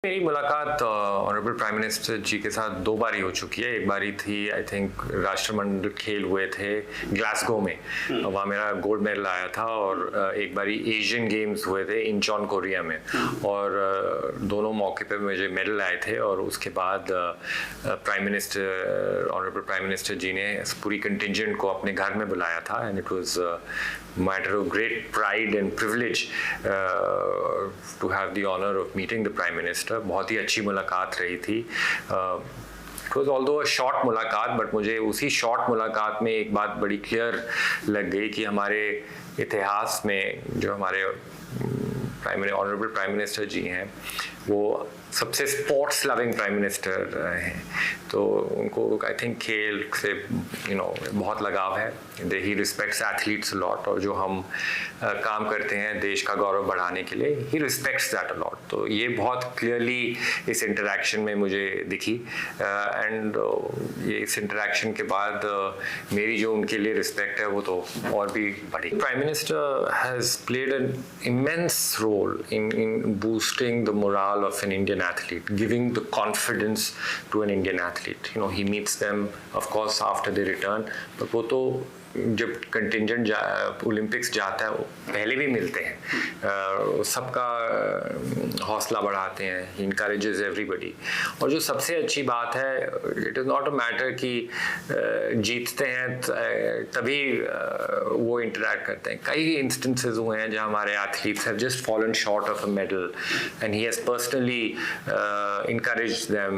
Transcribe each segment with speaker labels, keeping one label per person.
Speaker 1: मेरी मुलाकात honourable prime minister जी के साथ दो बारी हो चुकी है। एक बारी थी आई थिंक राष्ट्रमंडल खेल हुए थे ग्लासगो में, वहाँ मेरा गोल्ड मेडल आया था। और एक बारी एशियन गेम्स हुए थे इंचॉन कोरिया में, और दोनों मौके पे मुझे मेडल आए थे। और उसके बाद ऑनरेबल प्राइम मिनिस्टर जी ने पूरी कंटिजेंट को अपने घर में बुलाया था, and it was matter of great pride and privilege to have the honour of meeting the prime minister. बहुत ही अच्छी मुलाकात रही थी। It was although a short मुलाकात, बट मुझे उसी शॉर्ट मुलाकात में एक बात बड़ी क्लियर लग गई कि हमारे इतिहास में जो हमारे ऑनरेबल प्राइम मिनिस्टर जी हैं वो सबसे स्पोर्ट्स लविंग प्राइम मिनिस्टर हैं। तो उनको आई थिंक खेल से बहुत लगाव है। ही रिस्पेक्ट्स एथलीट्स लॉट, और जो हम काम करते हैं देश का गौरव बढ़ाने के लिए, he respects that a lot. तो ये बहुत क्लियरली इस इंटरेक्शन में मुझे दिखी, एंड ये इस इंटरेक्शन के बाद मेरी जो उनके लिए रिस्पेक्ट है वो तो और भी बढ़ी। Prime minister has played an immense role in boosting the morale of an Indian athlete, giving the confidence to an Indian athlete. He meets them, of course, after they return, but वो तो जब contingent Olympics जाता है वो पहले भी मिलते हैं, सबका हौसला बढ़ाते हैं, ही इनकरेजेस एवरीबडी। और जो सबसे अच्छी बात है, it is not a matter कि जीतते हैं तभी वो इंटरेक्ट करते हैं। कई इंस्टेंसेस हुए हैं जहाँ हमारे athletes have just fallen short of a medal, and he has personally encouraged them,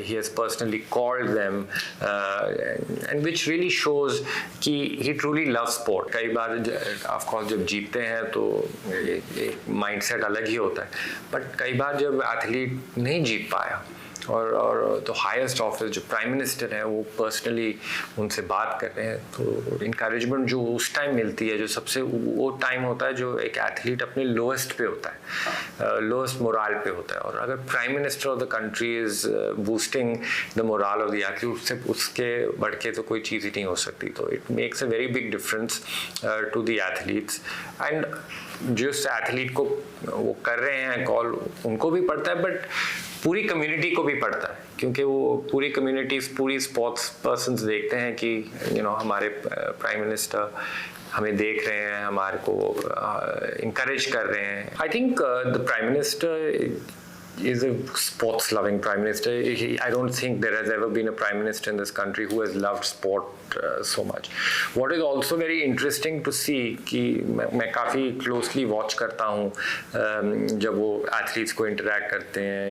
Speaker 1: he has personally called them, and which really shows कि he truly loves sport। कई बार of course जब जीतते हैं तो एक माइंडसेट अलग ही होता है, बट कई बार जब एथलीट नहीं जीत पाया और तो हाईएस्ट ऑफिस जो प्राइम मिनिस्टर है वो पर्सनली उनसे बात कर रहे हैं, तो इनकरेजमेंट जो उस टाइम मिलती है, जो सबसे वो टाइम होता है जो एक एथलीट अपने लोएस्ट पे होता है, लोएस्ट मोरल पे होता है। और अगर prime minister of the country is boosting the moral of the athlete, उसके बढ़ के तो कोई चीज़ ही नहीं हो सकती। तो it makes a very big difference to the athletes, and जिस एथलीट को वो कर रहे हैं कॉल उनको भी पड़ता है, बट पूरी कम्युनिटी को भी पड़ता है, क्योंकि वो पूरी कम्युनिटी पूरी स्पोर्ट्स पर्सन्स देखते हैं कि हमारे प्राइम मिनिस्टर हमें देख रहे हैं, हमारे को इनकरेज कर रहे हैं। I think the prime minister is a sports loving prime minister. I don't think there has ever been a prime minister in this country who has loved sport so much. What is also very interesting to see कि मैं काफ़ी closely watch करता हूँ जब वो athletes को interact करते हैं।